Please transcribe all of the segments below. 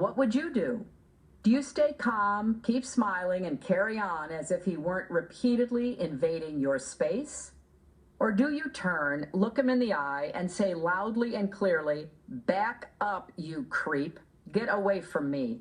What would you do? Do you stay calm, keep smiling, and carry on as if he weren't repeatedly invading your space? Or do you turn, look him in the eye, and say loudly and clearly, "Back up, you creep. Get away from me"?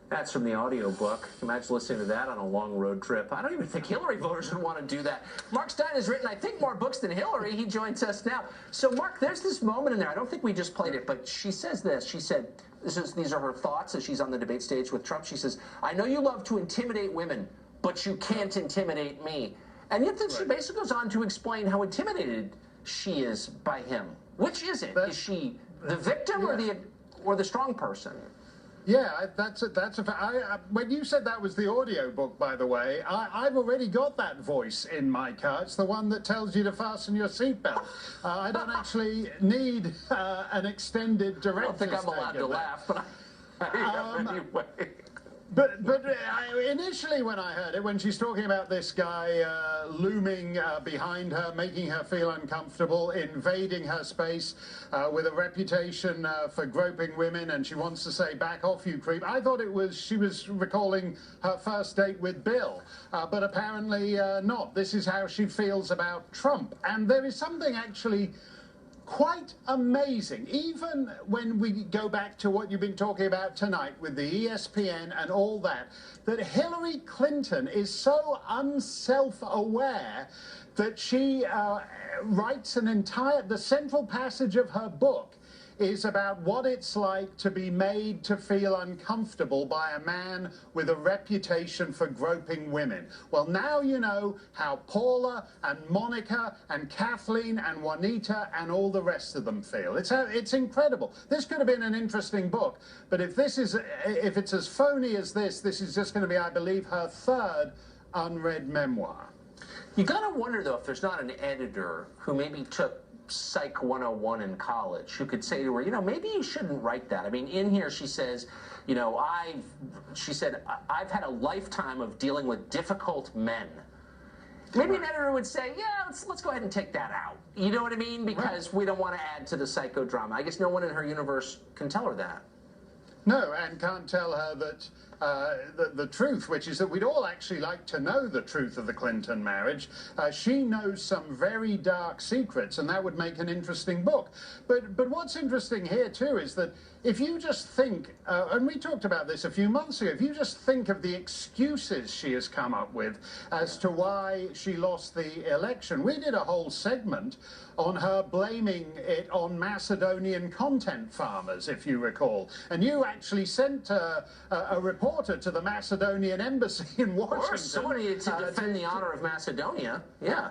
That's from the audiobook. Imagine listening to that on a long road trip. I don't even think Hillary voters would want to do that. Mark Stein has written, I think, more books than Hillary. He joins us now. So, Mark, there's this moment in there. I don't think we just played it, but she says this. She said, these are her thoughts as she's on the debate stage with Trump. She says, "I know you love to intimidate women, but you can't intimidate me." And yet then she basically goes on to explain how intimidated she is by him. Which is it? Is she the victim or the strong person? Yeah, when you said that was the audio book, by the way, I've already got that voice in my car. It's the one that tells you to fasten your seatbelt. I don't actually need an extended director's take. I don't think I'm allowed to laugh, but I am anyway. But initially when I heard it, when she's talking about this guy looming behind her, making her feel uncomfortable, invading her space with a reputation for groping women, and she wants to say, "Back off, you creep," I thought she was recalling her first date with Bill. But apparently not. This is how she feels about Trump. And there is something actually quite amazing, even when we go back to what you've been talking about tonight with the ESPN and all that, that Hillary Clinton is so unself-aware that she writes the central passage of her book is about what it's like to be made to feel uncomfortable by a man with a reputation for groping women. Well, now you know how Paula and Monica and Kathleen and Juanita and all the rest of them feel. It's incredible. This could have been an interesting book, but if it's as phony as this is just going to be, I believe, her third unread memoir. You gotta wonder, though, if there's not an editor who maybe took Psych 101 in college who could say to her, maybe you shouldn't write that. I mean, in here she says, I've had a lifetime of dealing with difficult men. Maybe an editor would say, yeah, let's go ahead and take that out. You know what I mean? Because we don't want to add to the psychodrama. I guess no one in her universe can tell her that. No, and can't tell her that the truth, which is that we'd all actually like to know the truth of the Clinton marriage. She knows some very dark secrets, and that would make an interesting book. But what's interesting here, too, is that if you just think, and we talked about this a few months ago, if you just think of the excuses she has come up with as to why she lost the election, we did a whole segment on her blaming it on Macedonian content farmers, if you recall. And you actually sent a reporter to the Macedonian embassy in Washington. Of course, somebody to defend the honor of Macedonia. Yeah.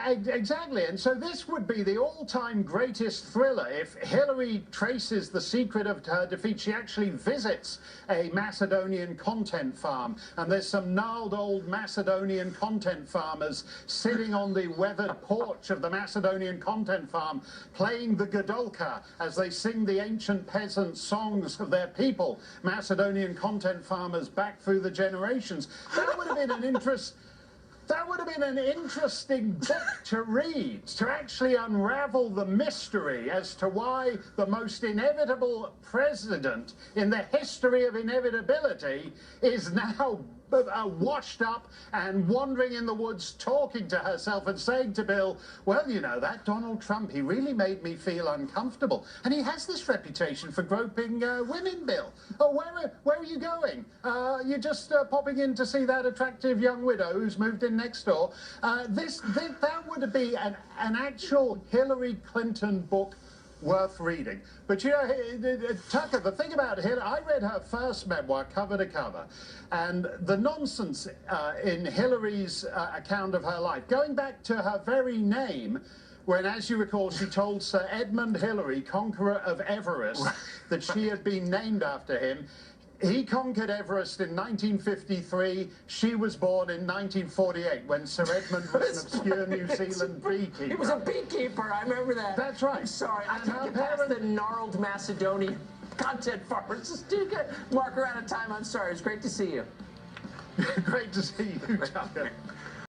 Exactly, and so this would be the all-time greatest thriller if Hillary traces the secret of her defeat. She actually visits a Macedonian content farm, and there's some gnarled old Macedonian content farmers sitting on the weathered porch of the Macedonian content farm, playing the Godolka as they sing the ancient peasant songs of their people, Macedonian content farmers back through the generations. That would have been an interest. That would have been an interesting book to read, to actually unravel the mystery as to why the most inevitable president in the history of inevitability is now washed up and wandering in the woods talking to herself and saying to Bill, well, that Donald Trump, he really made me feel uncomfortable. And he has this reputation for groping women, Bill. Oh, where are you going? You're just popping in to see that attractive young widow who's moved in next door. That would be an actual Hillary Clinton book worth reading. But Tucker, the thing about Hillary, I read her first memoir cover to cover, and the nonsense in Hillary's account of her life, going back to her very name, when, as you recall, she told Sir Edmund Hillary, conqueror of Everest, that she had been named after him. He conquered Everest in 1953. She was born in 1948 when Sir Edmund was an obscure New Zealand beekeeper. He was a beekeeper. I remember that. That's right. I'm sorry. I can't get past the gnarled Macedonian content farmers. Mark, we're out of time. I'm sorry. It was great to see you. Great to see you, Tucker.